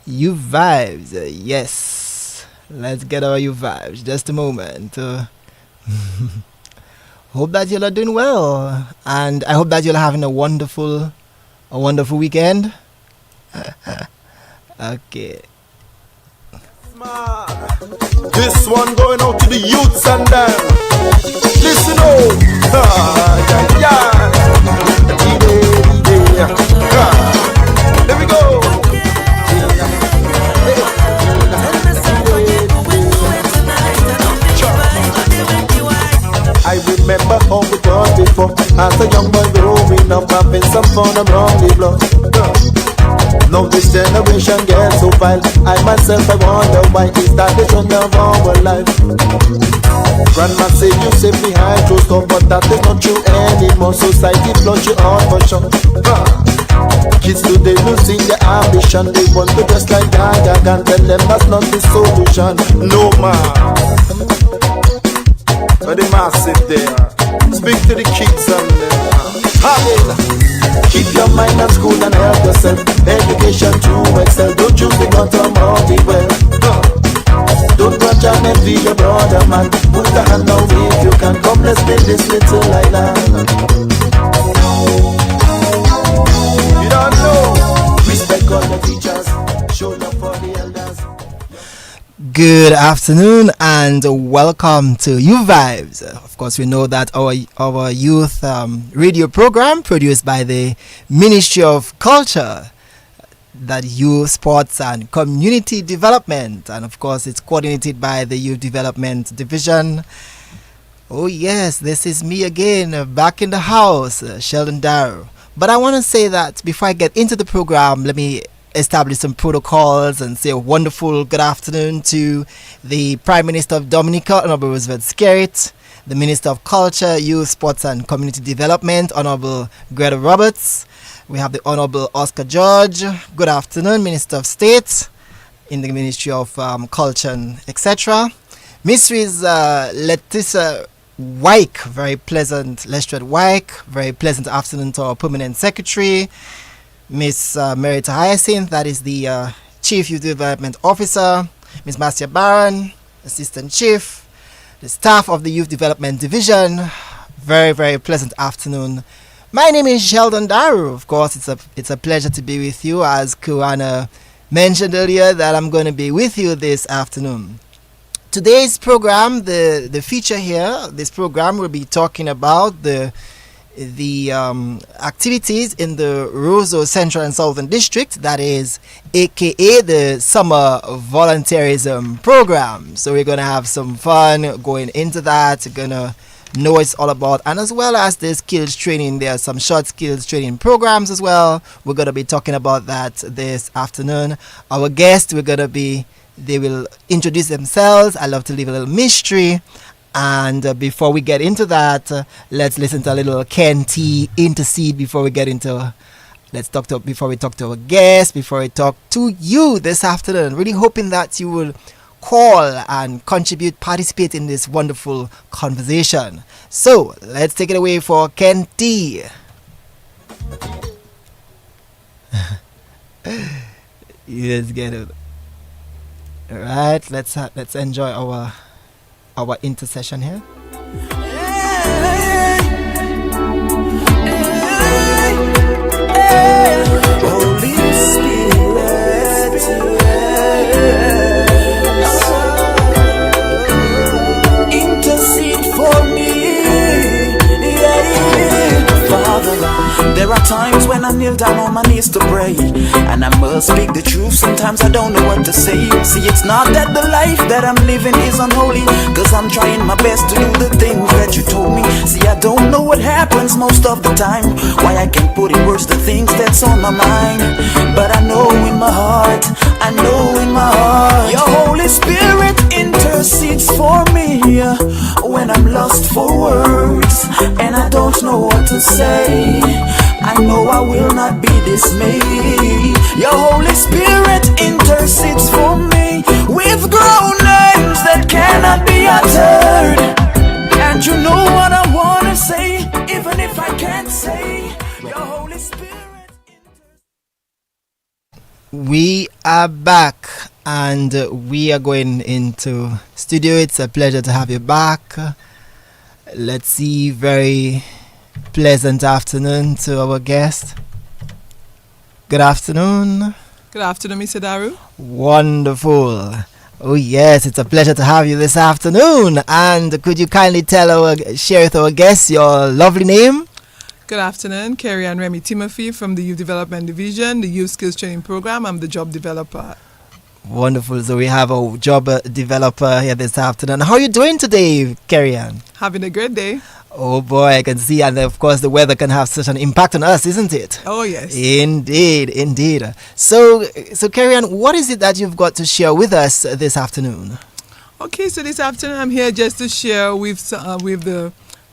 You vibes, yes. Let's get our you vibes. Just a moment. Hope that you're doing well, and I hope that you're having a wonderful weekend. Okay. This one going out to the youths and them. Listen up. There we go. I remember how we was before. As a young boy growing up, having some fun around the block. Now this generation gets so vile. I myself, I wonder why is that the trend of our life. Grandma said you sit behind closed door, but that is not true anymore. Society flush you out for sure. Kids today losing their ambition. They want to dress like Gaga. Can't tell them that's not the solution. No man. But the massive there. Speak to the kids and keep your mind at school and help yourself. Education to excel. Don't choose the bottom of the well. Don't watch and envy your brother, man. Put a hand on if you can. Come, let's build this little island. You don't know. Respect all the teachers. Show love for the elders. Good afternoon and welcome to You Vibes. Of course, we know that our youth radio program produced by the Ministry of Culture, that Youth, Sports and Community Development, and of course it's coordinated by the Youth Development Division. Oh yes, this is me again, back in the house, Sheldon Darroux. But I want to say that before I get into the program, let me establish some protocols and say a wonderful good afternoon to the Prime Minister of Dominica, Honorable Roosevelt Skerrit, the Minister of Culture, Youth, Sports and Community Development, Honorable Greta Roberts. We have the Honorable Oscar George. Good afternoon, Minister of State in the Ministry of Culture and etc. Mrs. Letitia Wyke, very pleasant, Lestrade Wyke, very pleasant afternoon to our Permanent Secretary. Miss Merita Hyacinth, that is the Chief Youth Development Officer. Miss Marcia Barron, Assistant Chief. The staff of the Youth Development Division. Very, very pleasant afternoon. My name is Sheldon Darroux. Of course, it's a pleasure to be with you. As Kuana mentioned earlier, that I'm going to be with you this afternoon. Today's program, the feature here, this program will be talking about the activities in the Roseau Central and Southern District, that is aka the summer volunteerism program. So we're gonna have some fun going into that. We're gonna know what it's all about, and as well as the skills training, there are some short skills training programs as well. We're gonna be talking about that this afternoon. Our guests, they will introduce themselves. I love to leave a little mystery. And before we get into that, let's listen to a little Ken T intercede before we talk to our guests, before we talk to you this afternoon. Really hoping that you will call and contribute, participate in this wonderful conversation. So let's take it away for Ken T. Let's get it. All right, let's enjoy our intercession here. Holy Spirit, intercede for me, Father. There are times when I kneel down on my knees to pray, and I must speak the truth. Sometimes I don't know what to say. See, it's not that the life that I'm living is unholy, cause I'm trying my best to do the things that you told me. See, I don't know what happens most of the time, why I can't put in words the things that's on my mind. But I know in my heart, your Holy Spirit intercedes for me when I'm lost for words and I don't know what to say. I know I will not be dismayed. Your Holy Spirit intercedes for me with groanings that cannot be uttered. And you know what I want to say, even if I can't say. Your Holy Spirit. We are back and we are going into studio. It's a pleasure to have you back. Let's see, very pleasant afternoon to our guest. Good afternoon. Good afternoon, Mr. Darroux. Wonderful. Oh yes, it's a pleasure to have you this afternoon. And could you kindly share with our guests your lovely name? Good afternoon, Kerry-Ann Remie Timothy from the Youth Development Division, the Youth Skills Training Program. I'm the job developer. Wonderful. So we have a job developer here this afternoon. How are you doing today, Kerry-Ann? Having a great day. Oh boy, I can see, and of course the weather can have such an impact on us, isn't it? Oh yes. Indeed. So Kerry-Ann, what is it that you've got to share with us this afternoon? Okay, so this afternoon I'm here just to share with the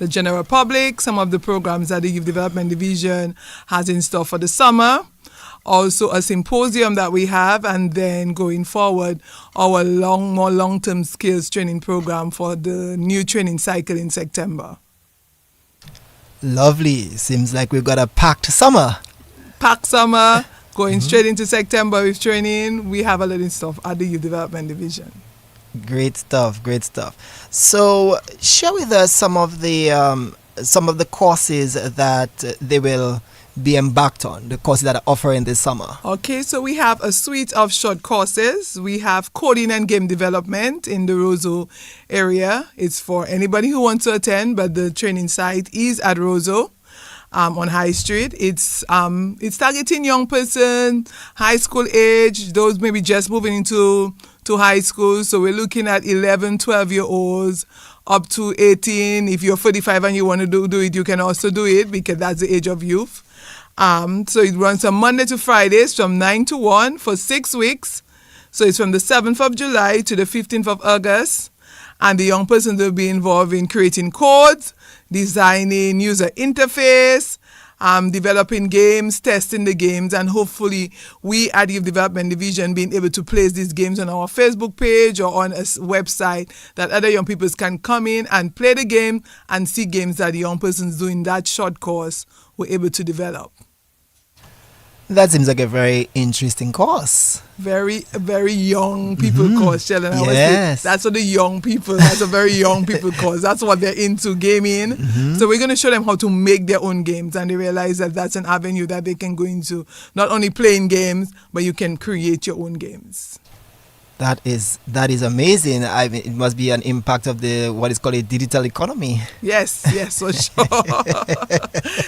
general public some of the programs that the Youth Development Division has in store for the summer. Also a symposium that we have, and then going forward our more long-term skills training program for the new training cycle in September. Lovely. Seems like we've got a packed summer. Packed summer, going straight into September with training. We have a lot of stuff at the Youth Development Division. Great stuff. So share with us some of the courses that they will be embarked on, the courses that are offering this summer. Okay, so we have a suite of short courses. We have coding and game development in the Roseau area. It's for anybody who wants to attend, but the training site is at Roseau on High Street. It's targeting young person, high school age, those maybe just moving into high school. So we're looking at 11, 12-year-olds up to 18. If you're 45 and you want to do it, you can also do it because that's the age of youth. So it runs from Monday to Fridays from 9 to 1 for 6 weeks. So it's from the 7th of July to the 15th of August. And the young persons will be involved in creating codes, designing user interface, developing games, testing the games, and hopefully we at the Youth Development Division being able to place these games on our Facebook page or on a website that other young people can come in and play the game and see games that the young persons doing that short course were able to develop. That seems like a very interesting course. Very young people course, Sheldon. I always Yes. say that's for the young people. That's a very young people course. That's what they're into, gaming. So we're going to show them how to make their own games, and they realize that that's an avenue that they can go into. Not only playing games, but you can create your own games. That is amazing. I mean, it must be an impact of what is called a digital economy. Yes, for sure.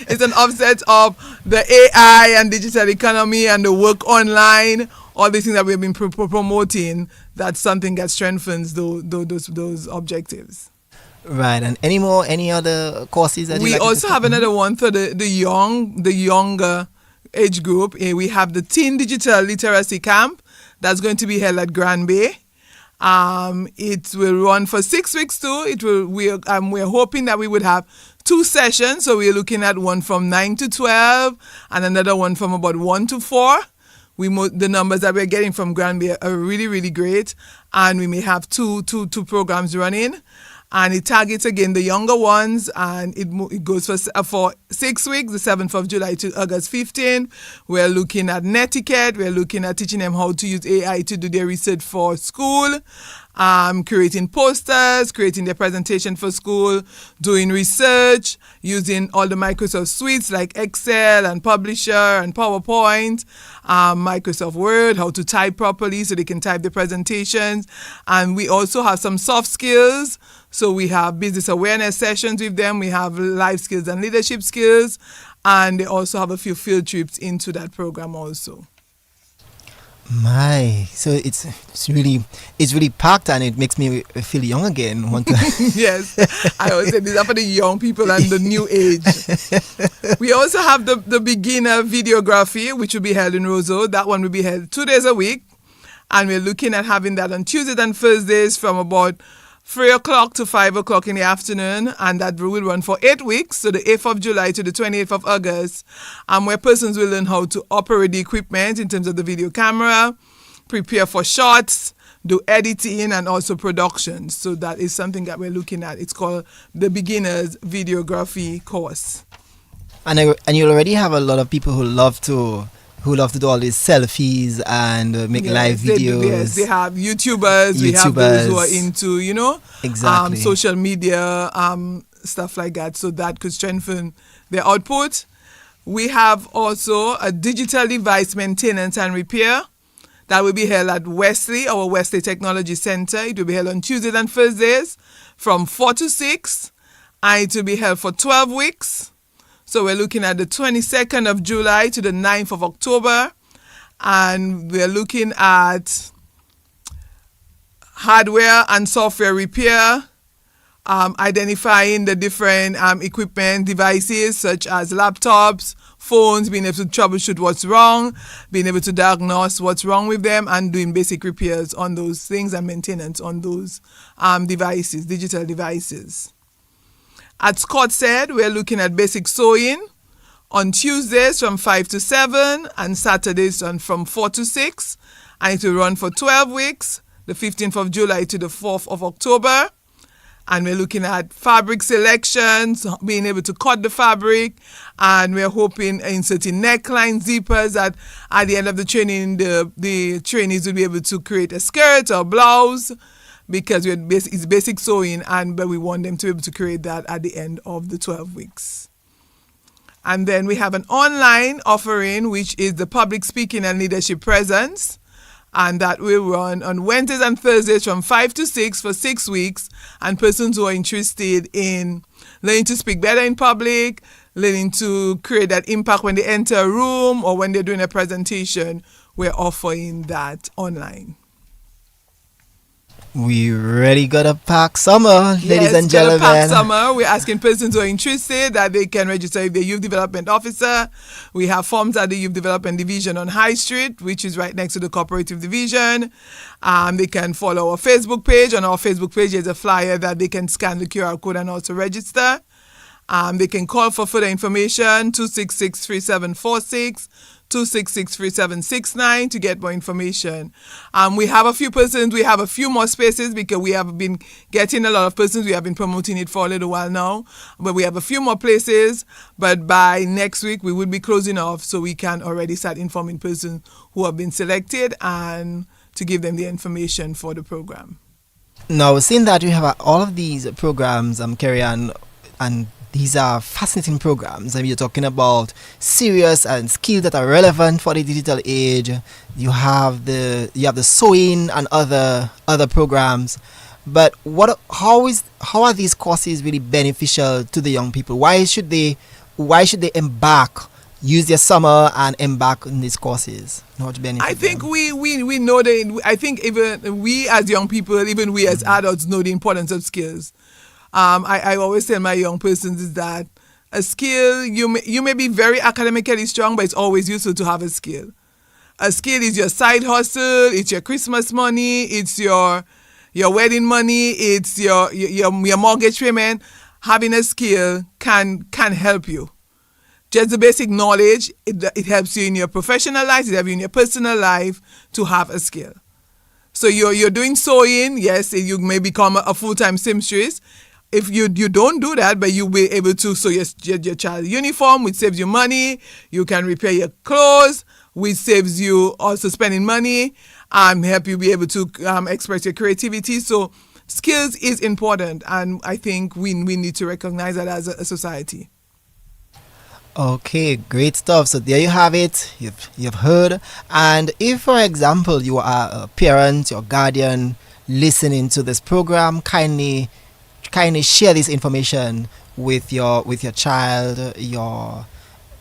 It's an offset of the AI and digital economy and the work online, all these things that we've been promoting. That's something that strengthens those objectives. Right, and any other courses that we also have another one for the younger age group. We have the Teen Digital Literacy Camp. That's going to be held at Grand Bay. It will run for 6 weeks too. We're hoping that we would have 2 sessions. So we're looking at one from 9 to 12 and another one from about 1 to 4. The numbers that we're getting from Grand Bay are really, really great. And we may have two programs running. And it targets, again, the younger ones, and it goes for 6 weeks, the 7th of July to August 15. We're looking at netiquette. We're looking at teaching them how to use AI to do their research for school, creating posters, creating their presentation for school, doing research, using all the Microsoft suites like Excel and Publisher and PowerPoint, Microsoft Word, how to type properly so they can type the presentations. And we also have some soft skills. So we have business awareness sessions with them. We have life skills and leadership skills. And they also have a few field trips into that program also. So it's really packed, and it makes me feel young again. Yes, I always say these are for the young people and the new age. We also have the beginner videography, which will be held in Roseau. That one will be held 2 days a week, and we're looking at having that on Tuesdays and Thursdays from about 3 o'clock to 5 o'clock in the afternoon, and that will run for 8 weeks, so the 8th of July to the 28th of August, where persons will learn how to operate the equipment in terms of the video camera, prepare for shots, do editing, and also production. So that is something that we're looking at. It's called the Beginner's Videography course. And you already have a lot of people who love to who love to do all these selfies and make live They do, videos. yes, they have YouTubers. We have those who are into, Exactly. social media, stuff like that. So that could strengthen their output. We have also a digital device maintenance and repair that will be held at Wesley, our Wesley Technology Center. It will be held on Tuesdays and Thursdays from 4 to 6, and it will be held for 12 weeks. So we're looking at the 22nd of July to the 9th of October, and we're looking at hardware and software repair, identifying the different equipment devices such as laptops, phones, being able to troubleshoot what's wrong, being able to diagnose what's wrong with them, and doing basic repairs on those things and maintenance on those devices, digital devices. At Scott said, we're looking at basic sewing on Tuesdays from 5 to 7 and Saturdays from 4 to 6. And it will run for 12 weeks, the 15th of July to the 4th of October. And we're looking at fabric selections, being able to cut the fabric, and we're hoping inserting neckline zippers that at the end of the training, the trainees will be able to create a skirt or blouse, because it's basic sewing, but we want them to be able to create that at the end of the 12 weeks. And then we have an online offering, which is the public speaking and leadership presence. And that will run on Wednesdays and Thursdays from 5 to 6 for 6 weeks. And persons who are interested in learning to speak better in public, learning to create that impact when they enter a room or when they're doing a presentation, we're offering that online. We really got a pack summer, ladies and gentlemen. Pack summer. We're asking persons who are interested that they can register if they're Youth Development Officer. We have forms at the Youth Development Division on High Street, which is right next to the Cooperative Division. They can follow our Facebook page. On our Facebook page, there's a flyer that they can scan the QR code and also register. They can call for further information, 266-3746. 266-3769 to get more information. We have a few persons, we have a few more spaces because we have been getting a lot of persons. We have been promoting it for a little while now, but we have a few more places. But by next week, we will be closing off so we can already start informing persons who have been selected and to give them the information for the program. Now, seeing that you have all of these programs, Kerry-Ann, and these are fascinating programs. I mean, you're talking about serious and skills that are relevant for the digital age. You have the sewing and other programs. But how are these courses really beneficial to the young people? Why should they use their summer and embark on these courses? Not benefit I think them? we know that. I think even we as young people, even we as adults, know the importance of skills. I always tell my young persons is that a skill, you may be very academically strong, but it's always useful to have a skill. A skill is your side hustle, it's your Christmas money, it's your wedding money, it's your mortgage payment. Having a skill can help you. Just the basic knowledge, it helps you in your professional life, it helps you in your personal life to have a skill. So you're doing sewing, yes, you may become a full-time seamstress. If you don't do that, but you'll be able to sew your child's uniform, which saves you money. You can repair your clothes, which saves you also spending money, help you be able to express your creativity. So skills is important, and I think we need to recognize that as a society. Okay, great stuff. So there you have it. You've heard. And if, for example, you are a parent, your guardian listening to this program, kindly share this information with your child,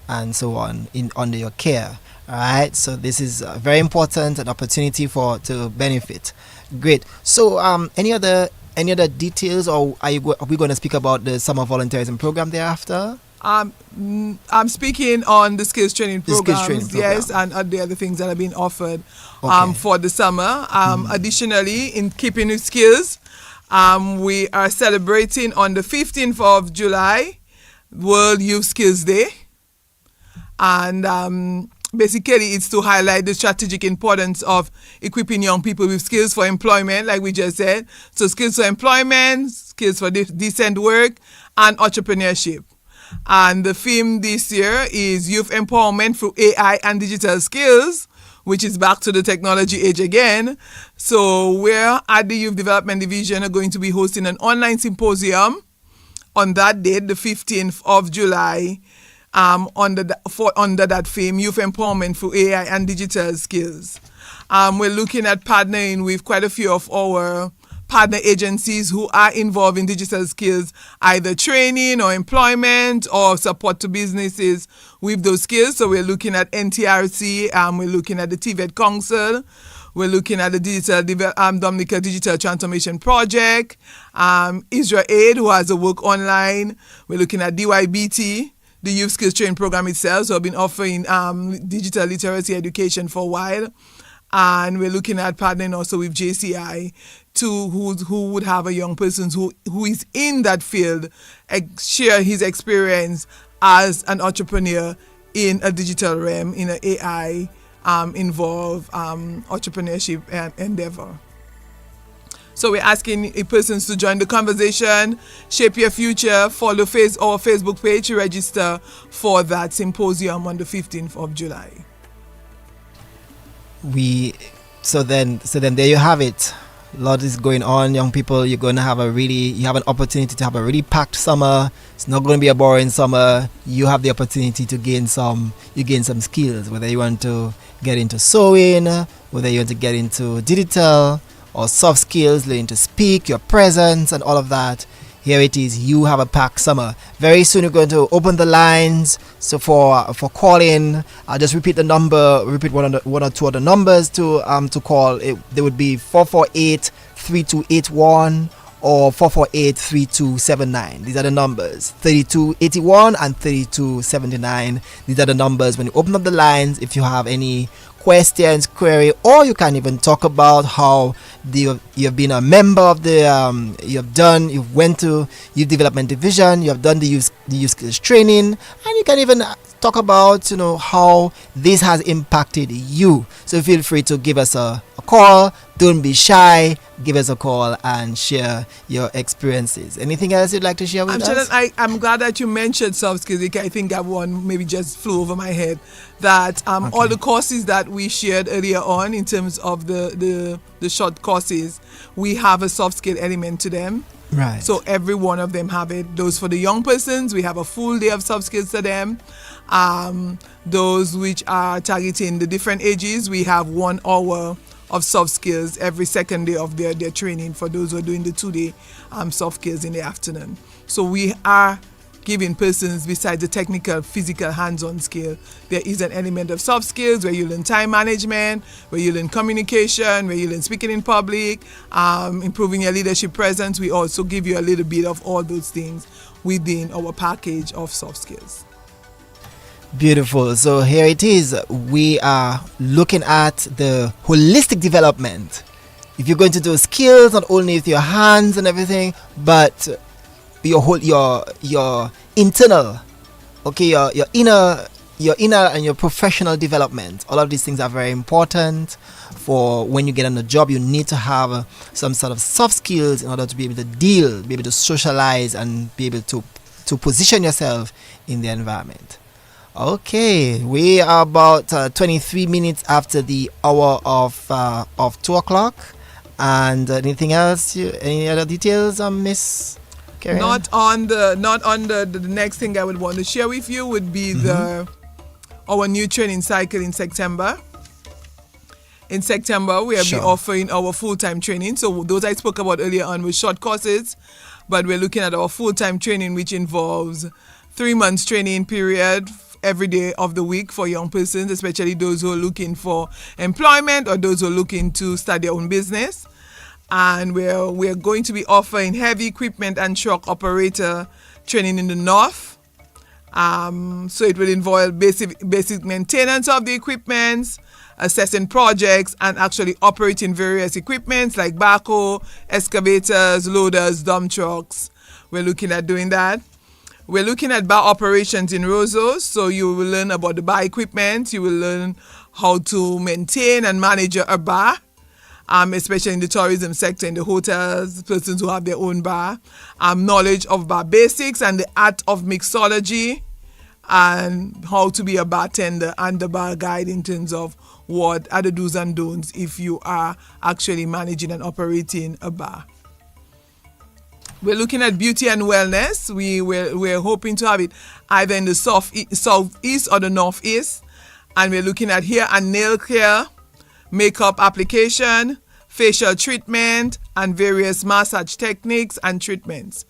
and so on under your care. All right. So this is very important, an opportunity to benefit. Great. So any other details, or are we going to speak about the summer volunteerism program thereafter? I'm speaking on the skills training programs, yes, and the other things that are being offered for the summer. Additionally, in keeping with skills, we are celebrating on the 15th of July, World Youth Skills Day. And basically, it's to highlight the strategic importance of equipping young people with skills for employment, like we just said. So skills for employment, skills for decent work, and entrepreneurship. And the theme this year is Youth Empowerment through AI and Digital Skills, which is back to the technology age again. So we're at the Youth Development Division are going to be hosting an online symposium on that date, the 15th of July, under that theme, Youth Empowerment through AI and Digital Skills. We're looking at partnering with quite a few of our partner agencies who are involved in digital skills, either training or employment or support to businesses with those skills. So we're looking at NTRC, we're looking at the TVET Council, we're looking at the Dominica Digital Transformation Project, Israel Aid, who has a work online. We're looking at DYBT, the Youth Skills Training Program itself. So I've been offering digital literacy education for a while. And we're looking at partnering also with JCI who would have a young person who is in that field share his experience as an entrepreneur in a digital realm, in an AI involved entrepreneurship endeavor. So we're asking persons to join the conversation, shape your future, follow our Facebook page to register for that symposium on the 15th of July. So then there you have it. A lot is going on, young people. You have an opportunity to have a really packed summer. It's not going to be a boring summer. You have the opportunity to gain some skills, whether you want to get into sewing, whether you want to get into digital or soft skills, learning to speak, your presence and all of that. Here it is. You have a packed summer. Very soon we're going to open the lines. So for calling, I'll just repeat one or two other numbers to call. They would be 448-3281 or 448-3279. These are the numbers. 3281 and 3279. These are the numbers. When you open up the lines, if you have any questions, query, or you can even talk about how you've been a member of the you went to Youth Development Division, you have done the youth skills training, and you can even talk about how this has impacted you. So feel free to give us a call. Don't be shy. Give us a call and share your experiences. Anything else you'd like to share with us? I'm glad that you mentioned soft skills. I think that one maybe just flew over my head. That all the courses that we shared earlier on in terms of the short courses, we have a soft skill element to them. Right. So every one of them have it. Those for the young persons, we have a full day of soft skills to them. Those which are targeting the different ages, we have 1 hour of soft skills every second day of their training for those who are doing the 2-day soft skills in the afternoon. So we are giving persons, besides the technical, physical, hands-on skill, there is an element of soft skills where you learn time management, where you learn communication, where you learn speaking in public, improving your leadership presence. We also give you a little bit of all those things within our package of soft skills. Beautiful. So here it is. We are looking at the holistic development. If you're going to do skills, not only with your hands and everything, but your internal, your inner and your professional development. All of these things are very important for when you get on the job. You need to have some sort of soft skills in order to be able to deal, be able to socialize, and be able to position yourself in the environment. Okay, we are about 23 minutes after the hour of 2 o'clock. And anything else? Any other details, Miss Kerry-Ann? Not on the next thing I would want to share with you would be our new training cycle in September. In September, we will be offering our full-time training. So those I spoke about earlier on were short courses, but we're looking at our full-time training, which involves 3 months training period every day of the week for young persons, especially those who are looking for employment or those who are looking to start their own business. And we're going to be offering heavy equipment and truck operator training in the north. So it will involve basic maintenance of the equipment, assessing projects, and actually operating various equipments like backhoe, excavators, loaders, dump trucks. We're looking at doing that. We're looking at bar operations in Roseau, so you will learn about the bar equipment. You will learn how to maintain and manage a bar. especially in the tourism sector, in the hotels, persons who have their own bar, knowledge of bar basics and the art of mixology, and how to be a bartender and the bar guide in terms of what are the do's and don'ts if you are actually managing and operating a bar. We're looking at beauty and wellness. We're hoping to have it either in the southeast or the northeast. And we're looking at hair and nail care, makeup application, facial treatment, and various massage techniques and treatments.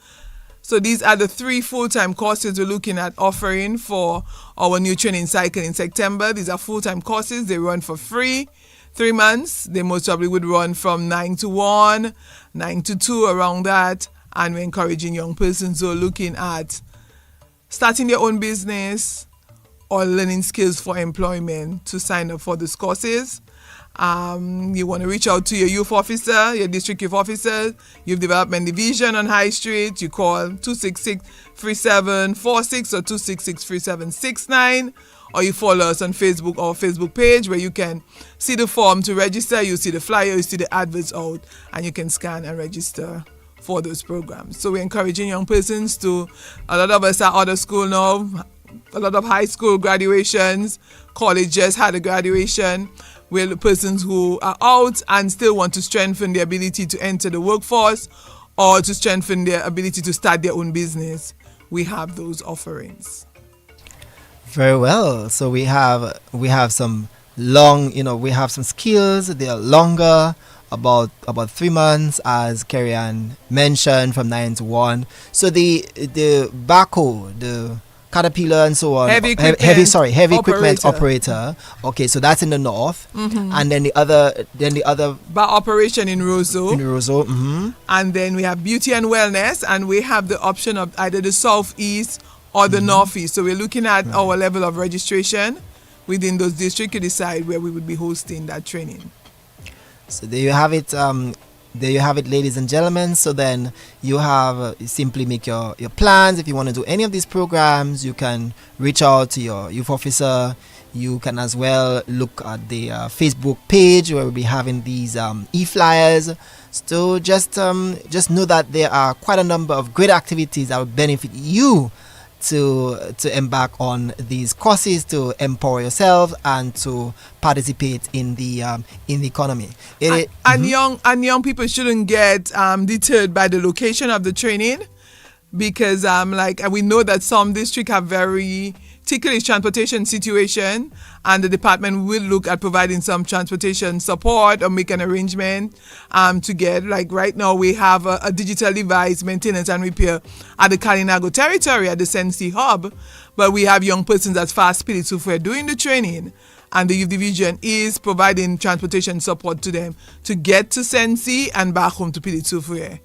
So these are the 3 full-time courses we're looking at offering for our new training cycle in September. These are full-time courses. They run for free, 3 months. They most probably would run from 9 to 1, 9 to 2, around that. And we're encouraging young persons who are looking at starting their own business or learning skills for employment to sign up for these courses. You want to reach out to your youth officer, your district youth officer, youth development division on High Street. You call 266-3746 or 266-3769, or you follow us on Facebook, our Facebook page, where you can see the form to register. You see the flyer, you see the adverts out, and you can scan and register for those programs. So we're encouraging young persons to, a lot of us are out of school now, a lot of high school graduations, college just had a graduation. We're the persons who are out and still want to strengthen their ability to enter the workforce or to strengthen their ability to start their own business. We have those offerings. Very well. So we have some long, we have some skills. They are longer, about 3 months, as Kerry-Ann mentioned, from 9 to 1. So the backhoe, the Caterpillar and so on, heavy equipment operator. Okay, so that's in the north, and then the other bar operation in Roseau. And then we have beauty and wellness, and we have the option of either the southeast or the northeast. So we're looking at our level of registration within those districts to decide where we would be hosting that training. So there you have it. There you have it, ladies and gentlemen. So then you have simply make your plans. If you want to do any of these programs, you can reach out to your youth officer. You can as well look at the Facebook page where we'll be having these e-flyers. So just know that there are quite a number of great activities that will benefit you to embark on these courses, to empower yourself and to participate in the economy. Young people shouldn't get deterred by the location of the training, because we know that some districts have very ticklish transportation situation, and the department will look at providing some transportation support or make an arrangement to get, like right now we have a digital device maintenance and repair at the Kalinago territory at the Sensi hub, but we have young persons at Fast Spirit so we're doing the training, and the youth division is providing transportation support to them to get to Sensi and back home to Pilitsufwe,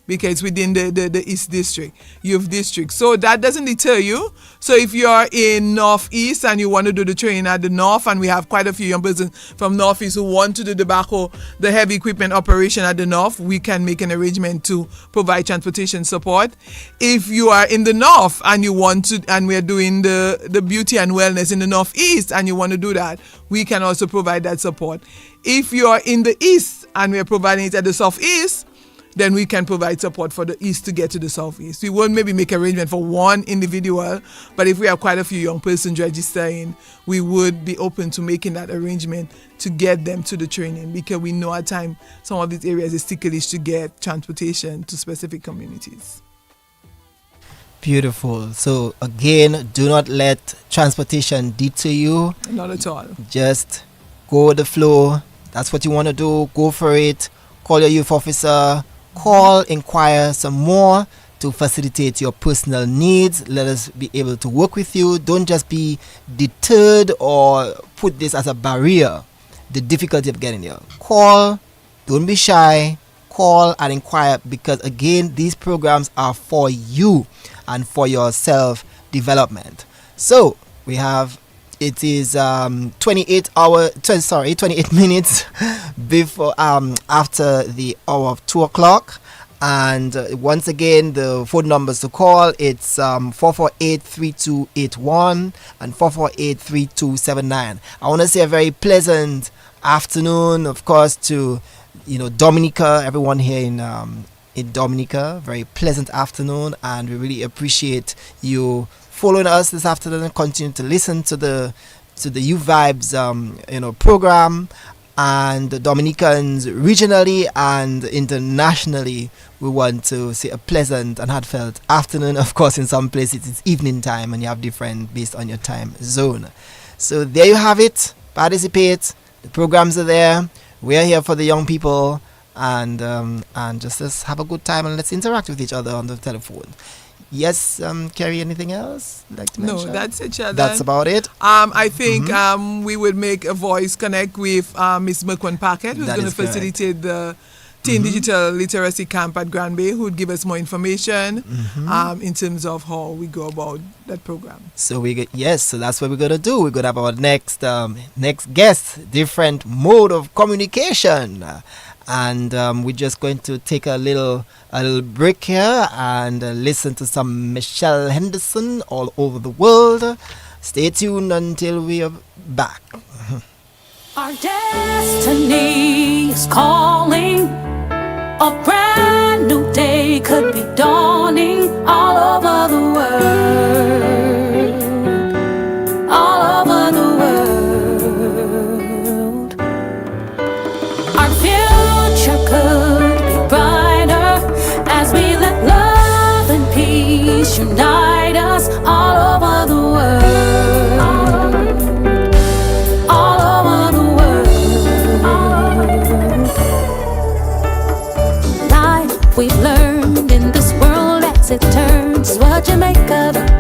because within the East District, Youth District. So that doesn't deter you. So if you're in Northeast and you want to do the training at the North, and we have quite a few young persons from Northeast who want to do the heavy equipment operation at the North, we can make an arrangement to provide transportation support. If you are in the North and you want to, and we're doing the beauty and wellness in the Northeast and you want to do that, we can also provide that support. If you are in the East and we're providing it at the Southeast, then we can provide support for the East to get to the Southeast. We won't maybe make arrangement for one individual, but if we have quite a few young persons registering, we would be open to making that arrangement to get them to the training, because we know at times some of these areas is ticklish to get transportation to specific communities. Beautiful. So again, do not let transportation deter you. Not at all. Just go with the flow. That's what you want to do. Go for it. Call your youth officer. Call, inquire some more to facilitate your personal needs. Let us be able to work with you. Don't just be deterred or put this as a barrier, the difficulty of getting there. Call, don't be shy, call and inquire, because again, these programs are for you and for your self-development. So we have, it is 28 minutes before after the hour of 2 o'clock, and once again the phone numbers to call, it's 448-3281 and 448-3279. I want to say a very pleasant afternoon, of course, to Dominica, everyone here in Dominica. Very pleasant afternoon, and we really appreciate you following us this afternoon and continue to listen to the U Vibes program. And the Dominicans regionally and internationally, we want to say a pleasant and heartfelt afternoon. Of course, in some places it's evening time and you have different based on your time zone. So there you have it. Participate. The programs are there. We are here for the young people, and just let's have a good time and let's interact with each other on the telephone. Yes, Kerry, anything else you'd like to mention? No, that's it, Sheldon. That's about it. I think we would make a voice connect with Miss Merkwan Pacquette, who's going to facilitate the Teen Digital Literacy Camp at Grand Bay, who would give us more information in terms of how we go about that program. So so that's what we're gonna do. We're gonna have our next guest, different mode of communication. And we're just going to take a little break here and listen to some Michelle Henderson all over the world. Stay tuned until we are back. Our destiny is calling. A brand new day could be dawning all over the world. All over the world. Our future could be brighter as we let love and peace unite us all over the world. All over the world. Life we've learned in this world as it turns, what you make of it.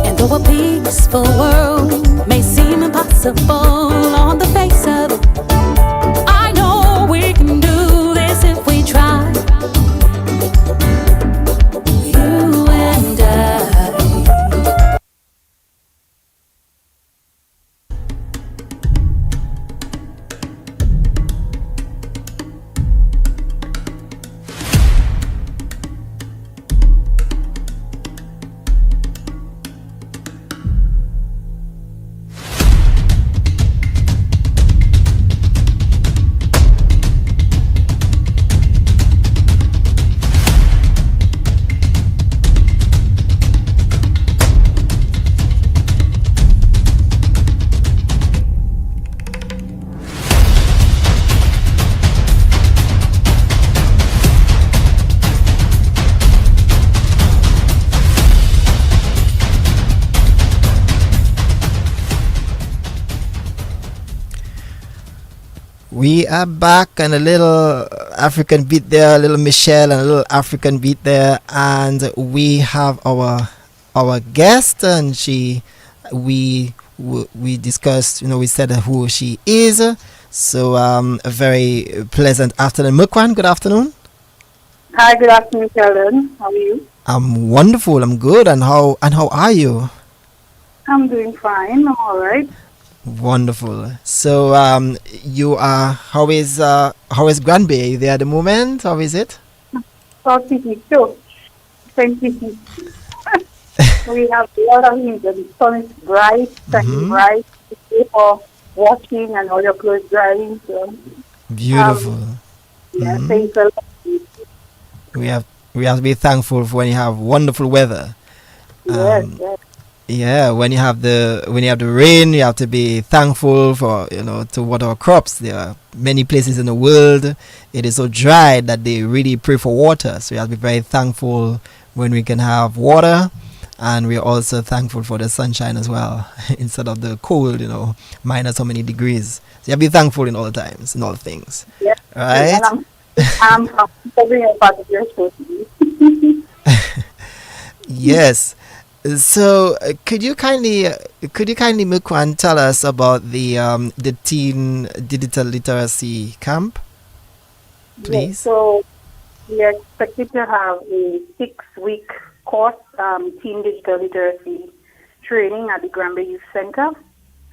And though a peaceful world may seem impossible on the face of it, I know we can do this if we try. You and I. We are back, and a little African beat there, a little Michelle and a little African beat there, and we have our guest, and we discussed, we said who she is. So a very pleasant afternoon. Merkwan, good afternoon. Hi, good afternoon, Sheldon. How are you? I'm wonderful. I'm good. And how are you? I'm doing fine. I'm all right. Wonderful. So you are. How is Grand Bay? Are you there at the moment? How is it? South City too. Same city. We have a lot of heat. The sun is bright, shining bright. For walking and all your clothes drying. So, beautiful. Yeah, thanks a lot. We have to be thankful for when you have wonderful weather. Yes. Yeah, when you have the rain, you have to be thankful for to water our crops. There are many places in the world it is so dry that they really pray for water. So you have to be very thankful when we can have water, and we're also thankful for the sunshine as well instead of the cold, minus so many degrees. So you have to be thankful in all times, in all things. Yes. Right? And I'm covering a part of your show today. Yes. So could you kindly Merkwan, tell us about the Teen Digital Literacy Camp, please? Yes, so we are expected to have a 6-week course, Teen Digital Literacy training at the Grand Bay Youth Center,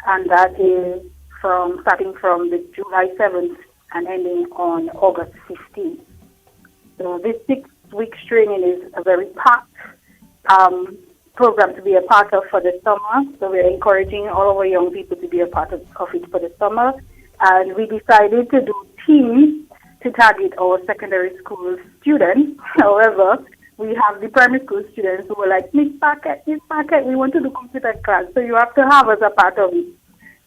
and that is starting from the July 7th and ending on August 15th. So this 6 weeks training is a very packed program to be a part of for the summer. So we're encouraging all our young people to be a part of it for the summer. And we decided to do teams to target our secondary school students. However, we have the primary school students who were like, Miss Pacquette, we want to do computer class, so you have to have us a part of it.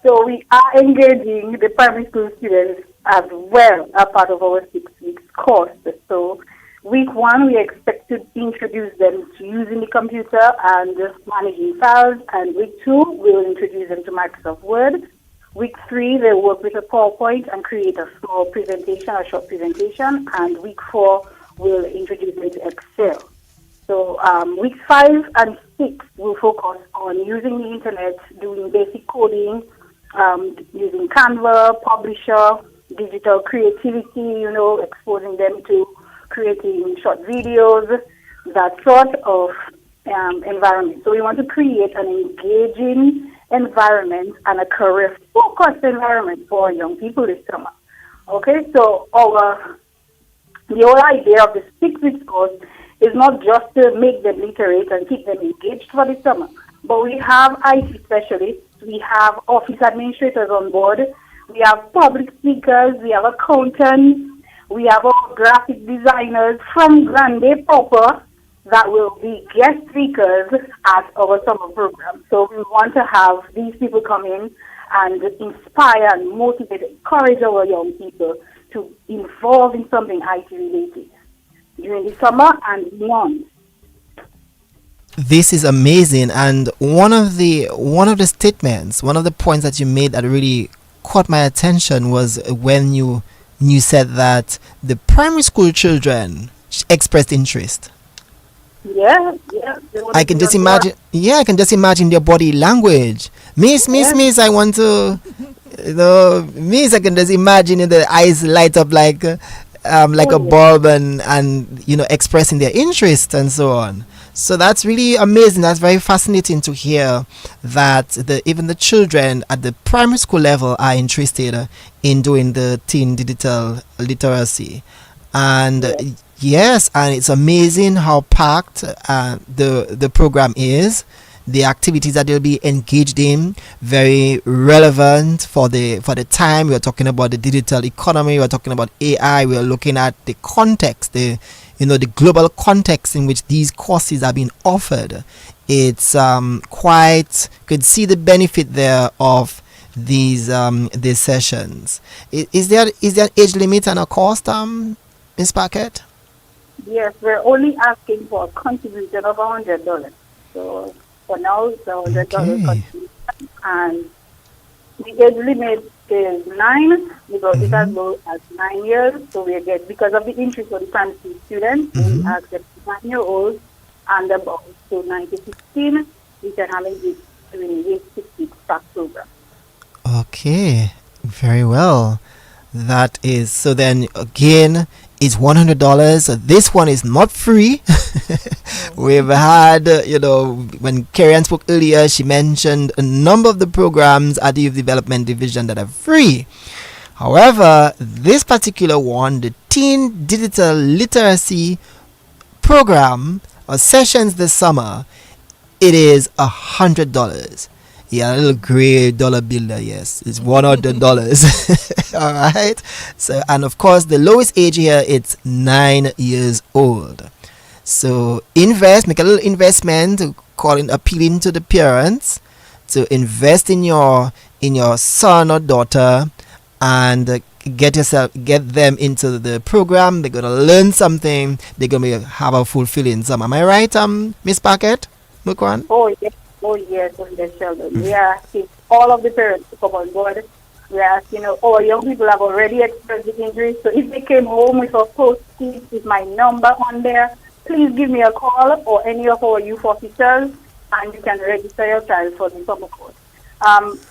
So we are engaging the primary school students as well as part of our 6 weeks course. So week 1, we expect to introduce them to using the computer and managing files, and week 2, we'll introduce them to Microsoft Word. Week 3, they work with a PowerPoint and create a small presentation, a short presentation, and week 4, we'll introduce them to Excel. So weeks 5 and 6 will focus on using the internet, doing basic coding, using Canva, Publisher, digital creativity, exposing them to creating short videos, that sort of environment. So we want to create an engaging environment and a career-focused environment for young people this summer. Okay, so the whole idea of the 6 weeks course is not just to make them literate and keep them engaged for the summer, but we have IT specialists, we have office administrators on board, we have public speakers, we have accountants, we have our graphic designers from Grande proper that will be guest speakers at our summer program. So we want to have these people come in and inspire and motivate, encourage our young people to involve in something IT related during the summer and beyond. This is amazing, and one of the statements, one of the points that you made that really caught my attention was when you said that the primary school children expressed interest. Yeah. I can just imagine. Yeah, I can just imagine their body language. Miss, I want to. Miss, I can just imagine the eyes light up like a bulb and expressing their interest and so on. So that's really amazing. That's very fascinating to hear that even the children at the primary school level are interested in doing the teen digital literacy. And yes, and it's amazing how packed the program is. The activities that they'll be engaged in, very relevant for the time. We're talking about the digital economy, we're talking about AI, we're looking at the context, the global context in which these courses are being offered. It's could see the benefit there of these sessions. Is there an age limit and a cost, Ms. Pacquette? Yes, we're only asking for a contribution of $100. So for now, it's $100 contribution, and the age limit is 9 because it has low as 9 years. So we get, because of the interest of the primary school students, we ask them 9-year-olds and above. So 9 to 16, we can have it during the 6 weeks back program. Okay, very well. That is, so then again, it's $100. This one is not free. We've had, when Kerry-Ann spoke earlier, she mentioned a number of the programs at the Youth Development Division that are free. However, this particular one, the Teen Digital Literacy Program or sessions this summer, it is $100. Yeah, a little gray dollar bill there, yes. It's $100. All right. So, and of course, the lowest age here, it's 9 years old. So make a little investment, appealing to the parents to invest in your son or daughter and get them into the program. They're gonna learn something. They're gonna have a fulfilling summer. Am I right, Miss Pacquette? Merkwan? Oh yes, Sheldon. We are asking all of the parents to come on board. We are asking, our young people have already expressed the injury. So if they came home with a post-it with my number on there, please give me a call or any of our youth officers, and you can register your child for the summer course.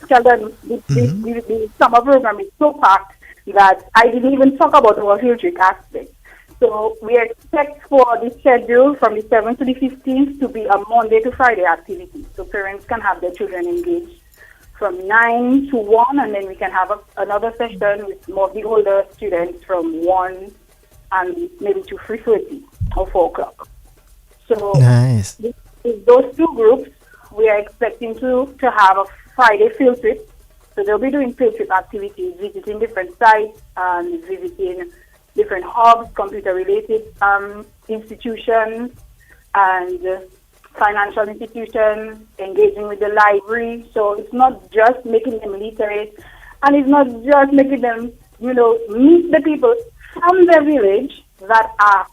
Sheldon, the summer program is so packed that I didn't even talk about our field trip aspect. So we expect for the schedule from the 7th to the 15th to be a Monday to Friday activity. So parents can have their children engaged from 9 to 1, and then we can have another session with more of the older students from 1 and maybe to 3:30 or 4 o'clock. So nice. With those two groups, we are expecting to have a Friday field trip So they'll be doing field trip activities, visiting different sites and visiting different hubs, computer-related institutions and financial institutions, engaging with the library. So it's not just making them literate, and it's not just making them, meet the people from their village that are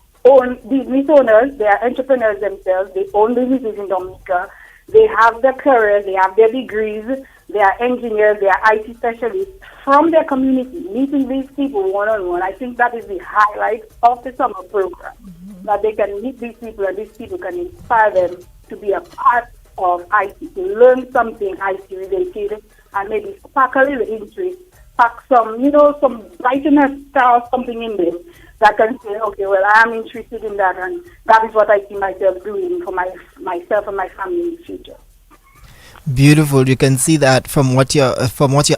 business owners. They are entrepreneurs themselves. They own businesses in Dominica. They have their careers. They have their degrees. They are engineers. They are IT specialists from their community. Meeting these people one-on-one, I think that is the highlight of the summer program. That they can meet these people and these people can inspire them to be a part of IT, to learn something IT related and maybe spark a little interest, spark some, some brightness or something in them that can say, okay, well, I am interested in that and that is what I see myself doing for myself and my family in the future. Beautiful. You can see that from what you're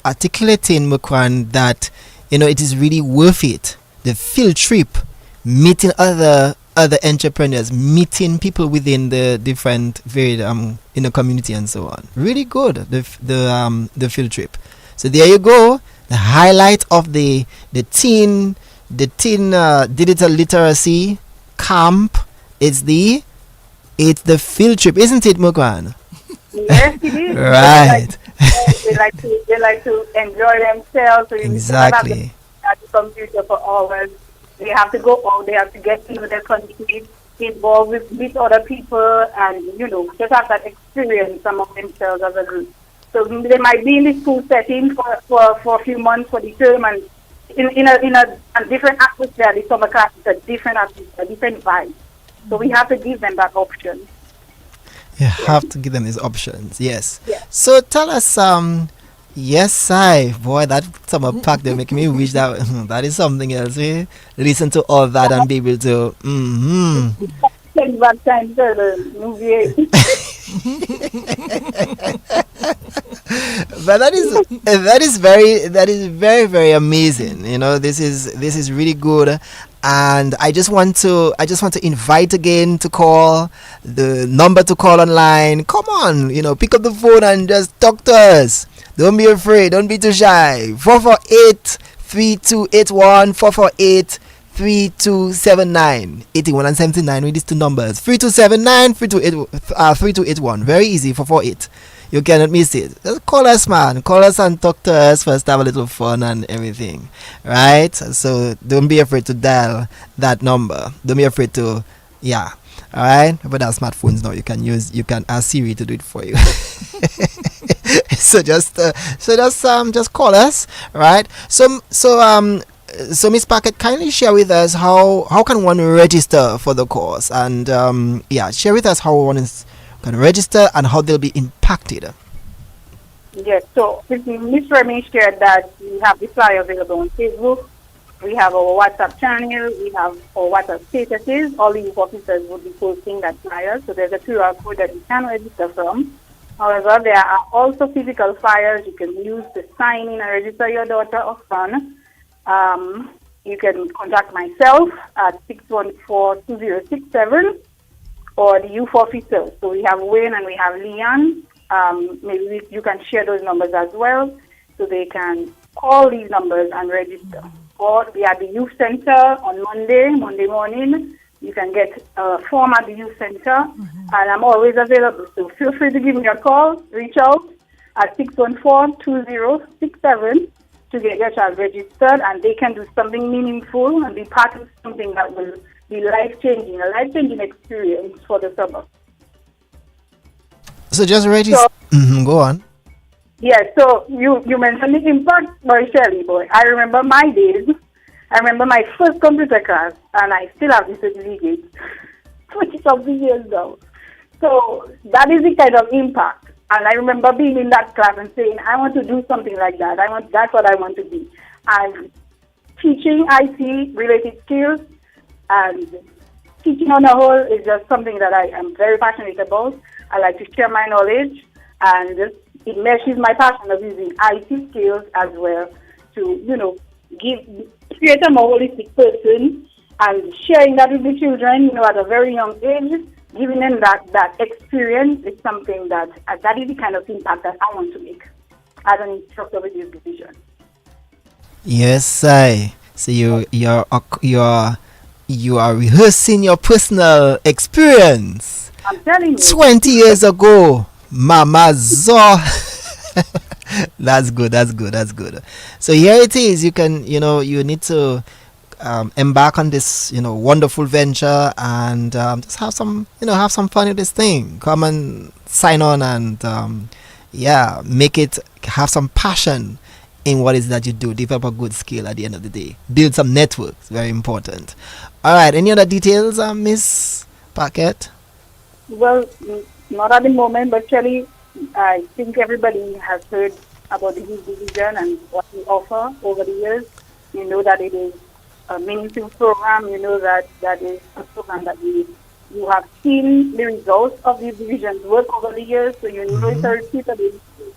articulating, Merkwan, that it is really worth it. The field trip, meeting other entrepreneurs, meeting people within the different varied in the community and so on. Really good. The field trip. So there you go. The highlight of the teen digital literacy camp is the field trip, isn't it, Merkwan? Yes, it is. Right. They like to enjoy themselves. So exactly. At the computer for hours. They have to go out. They have to get into their country, involved with other people, and just have that experience among themselves as a group. So they might be in the school setting for a few months for the term, and in a different atmosphere. The summer class is a different atmosphere, a different vibe. So we have to give them that option. You have to give them these options, yes. Yeah. So tell us, yes, boy, that summer pack, they make me wish that is something else. Eh? Listen to all that and be able to. Take back time to the movie. But that is very, very amazing. This is really good. And I just want to invite again to call the number to call online. Come on, pick up the phone and just talk to us. Don't be afraid. Don't be too shy. 448-3281, 448-3279, 81 and 79 with these two numbers. 3279, 3281. Very easy, 448. You cannot miss it. Just call us, man. Call us and talk to us first. Have a little fun and everything. Right? So don't be afraid to dial that number. Don't be afraid to, yeah. Alright? But our smartphones now, you can ask Siri to do it for you. So just call us, right? So Miss Pacquette, kindly share with us how can one register for the course, and share with us how one can register and how they'll be impacted. Yes, so Miss Remie shared that we have the flyer available on Facebook. We have our WhatsApp channel. We have our WhatsApp statuses. All the youth officers will be posting that flyer. So there's a QR code that you can register from. However, there are also physical flyers you can use to sign in and register your daughter or son. You can contact myself at 614-2067 or the youth officers. So we have Wayne and we have Leon. Maybe you can share those numbers as well so they can call these numbers and register. Or we are at the youth center on Monday morning. You can get a form at the youth center, and I'm always available. So feel free to give me a call, reach out at 614-2067 to get your child registered, and they can do something meaningful and be part of something that will be life-changing, a life-changing experience for the summer. So just register. Go on. Yeah, so you mentioned the impact, boy, Shelly, boy. I remember my days. I remember my first computer class, and I still have the certificate 20-something years now. So that is the kind of impact. And I remember being in that class and saying, I want to do something like that. That's what I want to be. And teaching IT-related skills and teaching on a whole is just something that I am very passionate about. I like to share my knowledge, and it meshes my passion of using IT skills as well to, create a more holistic person, and sharing that with the children, at a very young age, giving them that experience is something that is the kind of impact that I want to make. as an instructor with this division. Yes, I. So you are rehearsing your personal experience. I'm telling you. 20 years ago, Mama Zo. That's good. So here it is. You can, you need to embark on this, wonderful venture and just have some fun with this thing. Come and sign on and make it, have some passion in what is that you do. Develop a good skill at the end of the day. Build some networks. Very important. All right. Any other details, Miss Pacquette? Well, not at the moment, but Kelly, I think everybody has heard about the youth division and what we offer over the years. You know that it is a meaningful program. You know that is a program that you have seen the results of the division's work over the years. So you know it's a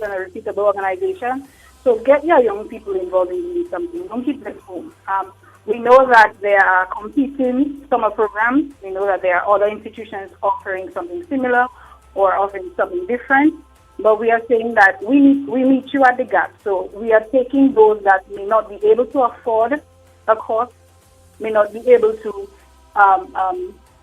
repeatable organization. So get your young people involved in doing something. Don't keep them home. We know that there are competing summer programs. We know that there are other institutions offering something similar or offering something different. But we are saying that we meet you at the gap. So we are taking those that may not be able to afford a course, may not be able to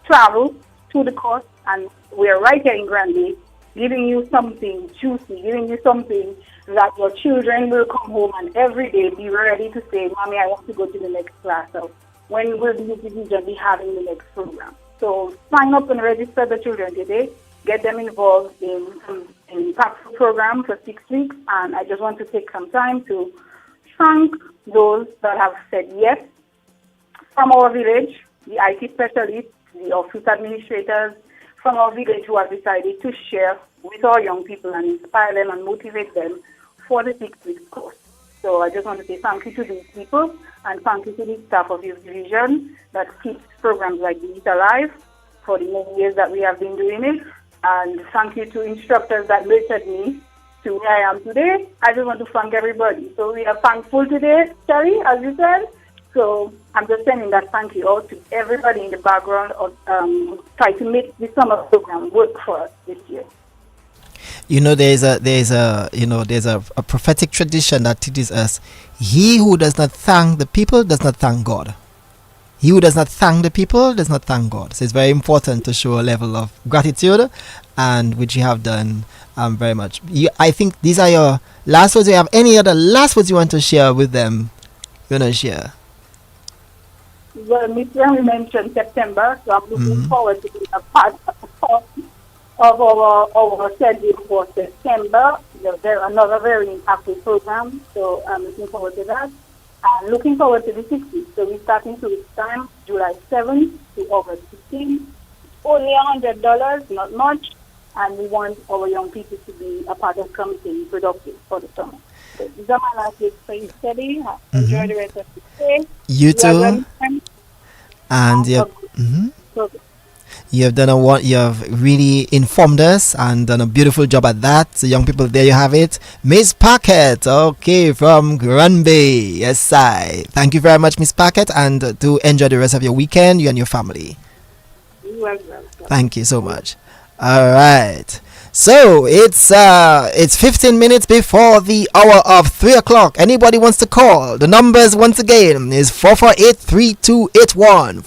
travel to the course, and we are right here in Granby giving you something juicy, giving you something that your children will come home and every day be ready to say, Mommy, I want to go to the next class. So when will the youth division be having the next program? So sign up and register the children today. Get them involved in impactful program for 6 weeks. And I just want to take some time to thank those that have said yes from our village, the IT specialists, the office administrators from our village who have decided to share with our young people and inspire them and motivate them for the 6 weeks course. So I just want to say thank you to these people and thank you to the staff of your division that keeps programs like these alive for the many years that we have been doing it. And thank you to instructors that nurtured me to where I am today. I just want to thank everybody. So we are thankful today, Terry, as you said. So I'm just sending that thank you out to everybody in the background of trying to make the summer program work for us this year. There's a prophetic tradition that teaches us, he who does not thank the people does not thank God. He who does not thank the people does not thank God. So it's very important to show a level of gratitude, and which you have done very much. I think these are your last words. Do you have any other last words you want to share with them? You want to share? Well, Miss Remie mentioned September, so I'm looking forward to being a part of our schedule for September. There's another very impactful program, so I'm looking forward to that. I'm looking forward to the 6 weeks. So we start in 2 weeks' time, July 7th to August 15th. Only $100, not much, and we want our young people to be a part of something productive for the summer. So these are my last words for you, Steady. Enjoy the rest of the day. You too. And you have really informed us and done a beautiful job at that. So young people, there you have it. Miss Pacquette, okay, from Granby. Yes, I. Thank you very much, Miss Pacquette, and do enjoy the rest of your weekend, you and your family. You as well. Thank you so much. All right. So it's 15 minutes before the hour of 3 o'clock. Anybody wants to call? The numbers once again is 448-3281,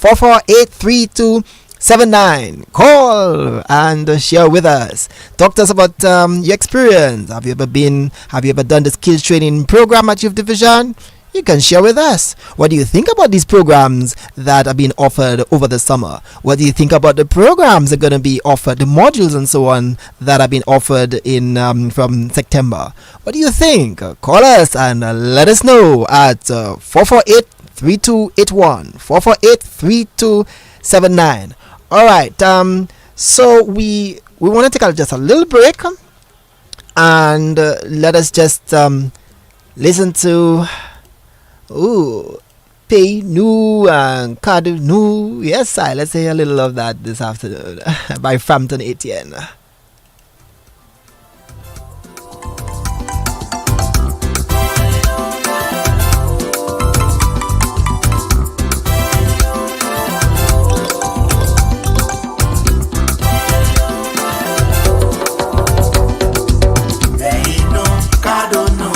448-3279. Call and share with us. Talk to us about your experience. Have you ever done the skills training program at Youth Division? You can share with us. What do you think about these programs that are being offered over the summer? What do you think about the programs that are going to be offered, the modules and so on that are being offered in from September? What do you think? Call us and let us know at 448-3281, 448-3279. All right. So we want to take just a little break and let us just listen to Pay Nu and Kadu Nu. Yes, let's say a little of that this afternoon by Frampton Etienne. They know, God don't know.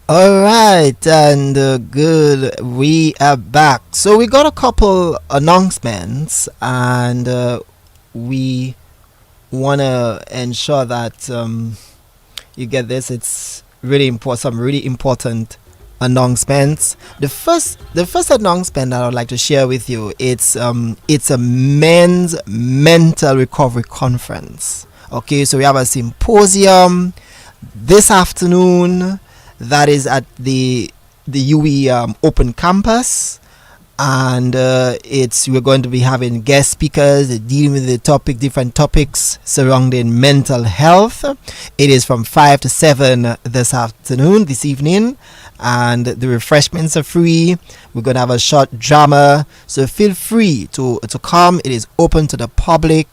All right, and good. We are back. So we got a couple announcements, and we want to ensure that you get this. It's really important. Some really important announcements. The first announcement that I would like to share with you. It's a men's mental recovery conference. Okay, so we have a symposium this afternoon that is at the UE Open Campus, and we're going to be having guest speakers dealing with different topics surrounding mental health. It is from 5 to 7 this evening, and the refreshments are free. We're going to have a short drama, so feel free to come. It is open to the public.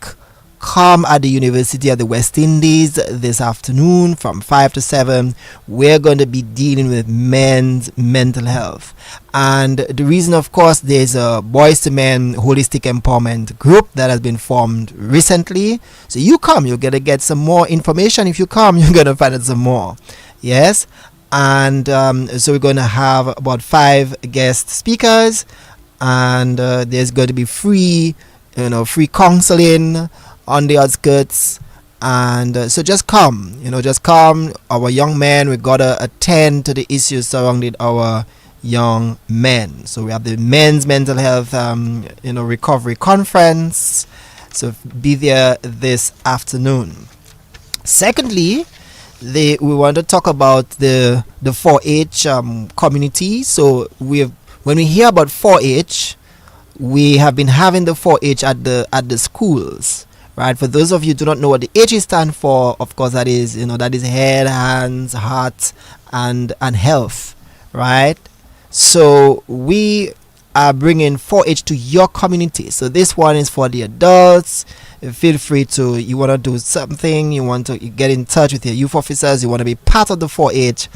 Come at the University of the West Indies this afternoon from 5 to 7. We're going to be dealing with men's mental health. And the reason, of course, there's a Boys to Men Holistic Empowerment group that has been formed recently. So you come, you're going to get some more information. If you come, you're going to find out some more. Yes. And so we're going to have about 5 guest speakers. And there's going to be free counseling on the outskirts, and so just come. Our young men, we gotta attend to the issues surrounding our young men. So we have the men's mental health recovery conference, so be there this afternoon. Secondly, we want to talk about the 4-H community. So when we hear about 4-H, we have been having the 4-H at the schools. Right, for those of you who do not know what the H stand for, of course, that is head, hands, heart, and health, right? So we are bringing 4-H to your community. So this one is for the adults. Feel free to, you want to do something, you want to get in touch with your youth officers, you want to be part of the 4-H,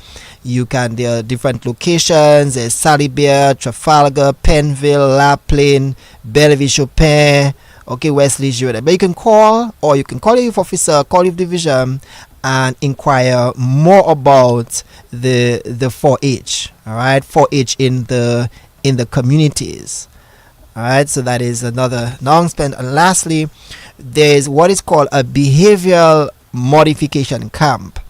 you can. There are different locations. There's Salibert, Trafalgar, Penville, Laplain, Bellevue, Chopin. Okay, Wesley, but you can call, or you can call your youth officer, call your division, and inquire more about the 4-H. All right, 4-H in the communities. All right, so that is another announcement. And lastly, there is what is called a behavioral modification camp.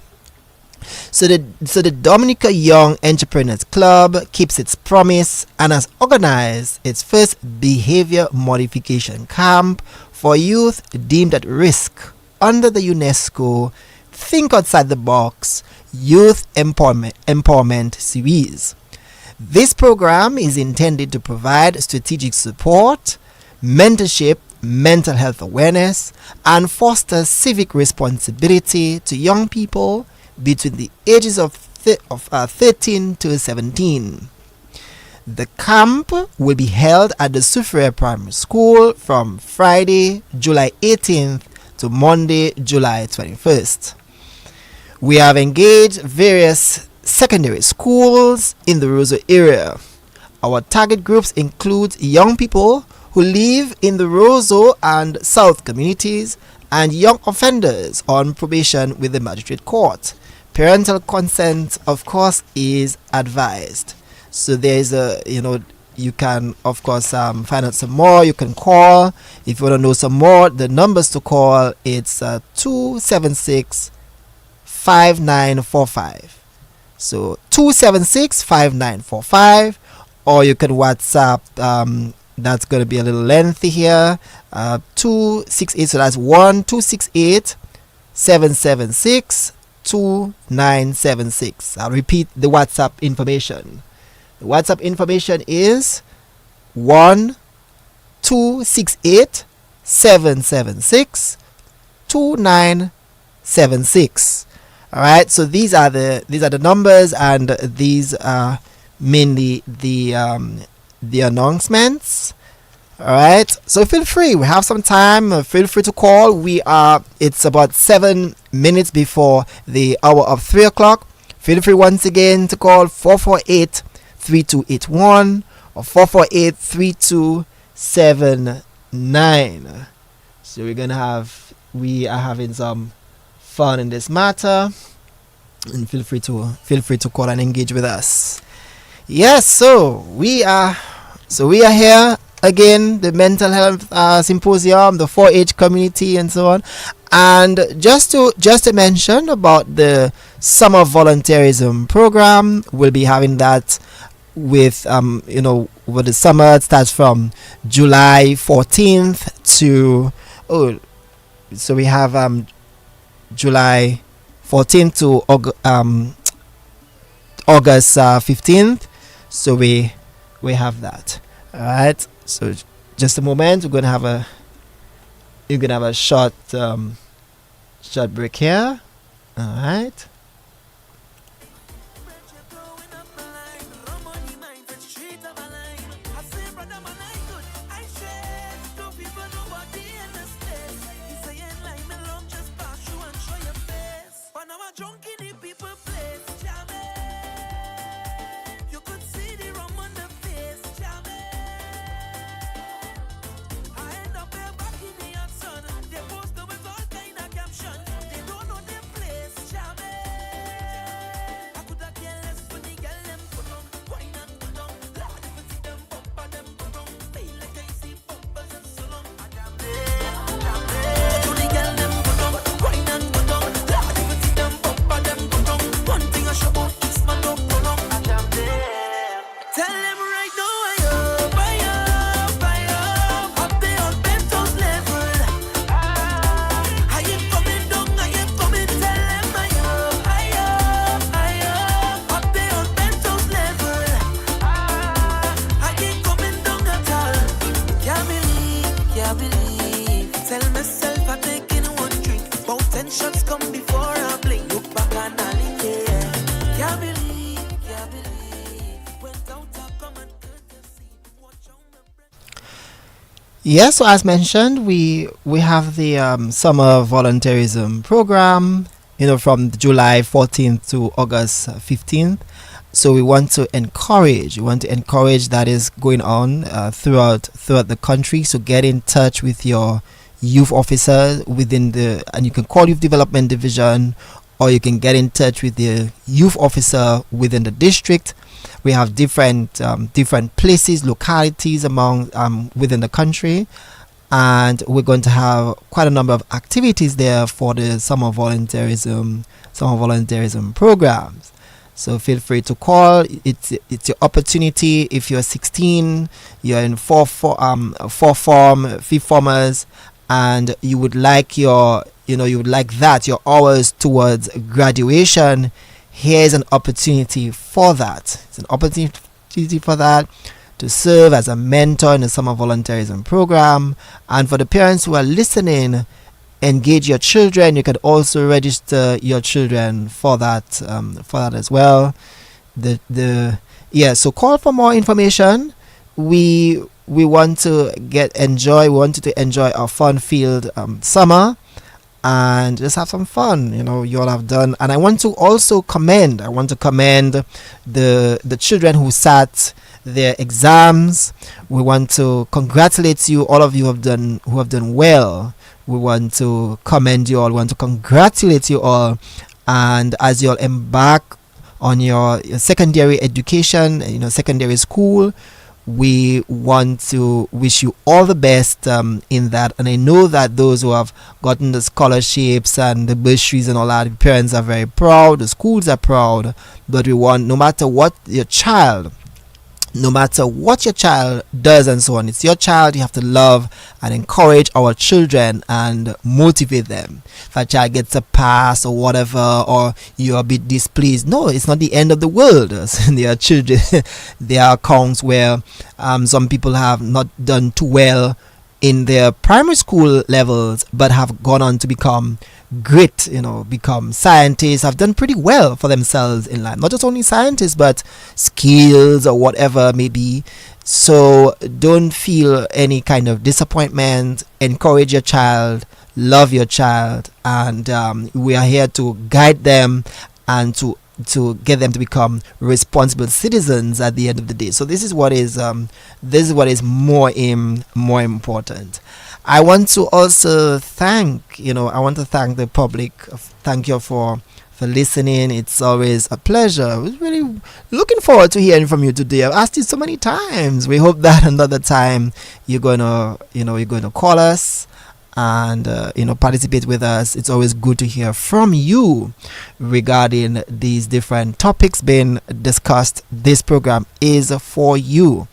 So the Dominica Young Entrepreneurs Club keeps its promise and has organized its first behavior modification camp for youth deemed at risk under the UNESCO Think Outside the Box Youth Empowerment Series. This program is intended to provide strategic support, mentorship, mental health awareness, and foster civic responsibility to young people between the ages of 13 to 17. The camp will be held at the Soufriere Primary School from Friday, July 18th to Monday, July 21st. We have engaged various secondary schools in the Roseau area. Our target groups include young people who live in the Roseau and South communities and young offenders on probation with the magistrate court. Parental consent, of course, is advised. So there's you can, of course, find out some more. You can call if you want to know some more. The numbers to call, it's 276-5945. So 276-5945, or you can WhatsApp. That's going to be a little lengthy here. 268. So that's 1-268-776-2976. I'll repeat the WhatsApp information. The WhatsApp information is 1-268-776-2976. All right. So these are the numbers, and these are mainly the announcements. All right. So feel free. We have some time. Feel free to call. It's about 7 minutes before the hour of 3 o'clock. Feel free once again to call 448-3281 or 448-3279. So we are having some fun in this matter. and feel free to call and engage with us. Yes, so we are here again, the mental health symposium, the 4-H community, and so on. And just to mention about the summer volunteerism program, we'll be having that with over the summer. It starts from July 14th to so we have July 14th to August 15th. So we have that. All right. So just a moment. You're gonna have a short break here. All right. Yes, so as mentioned, we have the summer volunteerism program, from July 14th to August 15th. So we want to encourage that is going on throughout the country. So get in touch with your youth officer and you can call Youth Development Division, or you can get in touch with the youth officer within the district. We have different places, localities within the country, and we're going to have quite a number of activities there for the summer volunteerism programs. So feel free to call. It's your opportunity. If you're 16, you're in fourth form, fifth formers, and you would like your hours towards graduation. Here's an opportunity for that. It's an opportunity for that to serve as a mentor in the summer volunteerism program. And for the parents who are listening, engage your children. You can also register your children for that as well. So call for more information. We want to enjoy our fun-filled summer. And just have some fun, you all have done. And I want to also commend the children who sat their exams. We want to congratulate you, all of you who have done well. We want to commend you all, we want to congratulate you all. And as you all embark on your secondary education, secondary school, we want to wish you all the best in that. And I know that those who have gotten the scholarships and the bursaries and all that, the parents are very proud, the schools are proud. But we want, no matter what your child does and so on, it's your child. You have to love and encourage our children and motivate them. If a child gets a pass or whatever, or you're a bit displeased, no, it's not the end of the world. There are children, there are accounts where some people have not done too well in their primary school levels, but have gone on to become great, become scientists, have done pretty well for themselves in life. Not just only scientists, but skills or whatever may be. So don't feel any kind of disappointment. Encourage your child, love your child, and we are here to guide them and to get them to become responsible citizens at the end of the day. So this is what is more important. I want to also thank the public. Thank you for for listening. It's always a pleasure. I was really looking forward to hearing from you today. I've asked you so many times. We hope that another time you're gonna call us and participate with us. It's always good to hear from you regarding these different topics being discussed. This program is for you.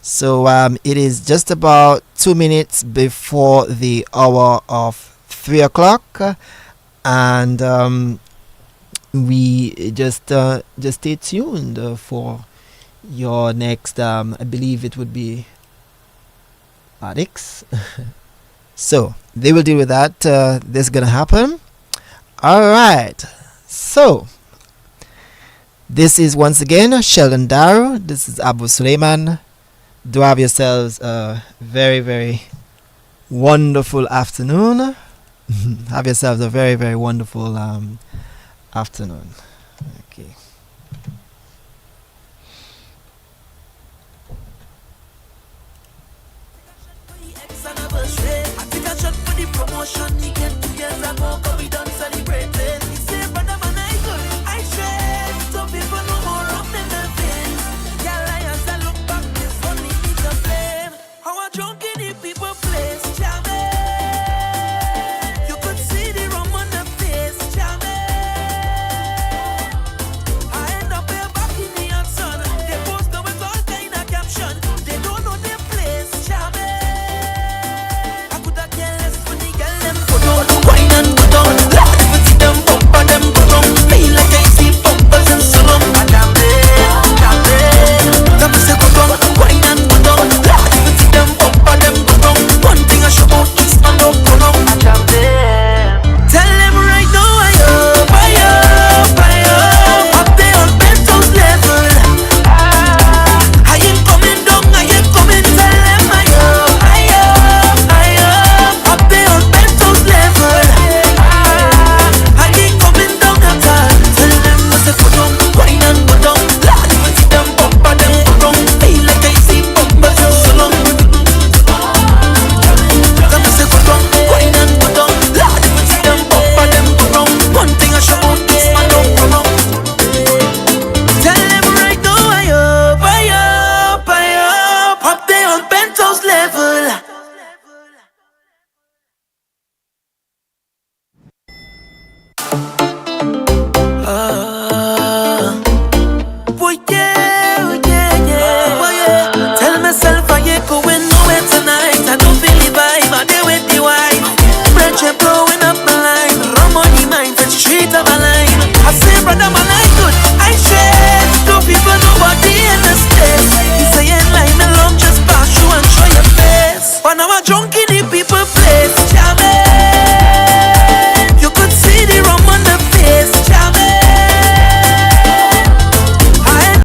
So it is just about 2 minutes before the hour of 3 o'clock, and we just stay tuned for your next. I believe it would be addicts. So they will deal with that. This is gonna happen. All right. So this is once again Sheldon Darroux. This is Abu Sulayman. Do have yourselves a very, very wonderful afternoon. Have yourselves a very, very wonderful afternoon. Okay. I think I shot for the promotion, he get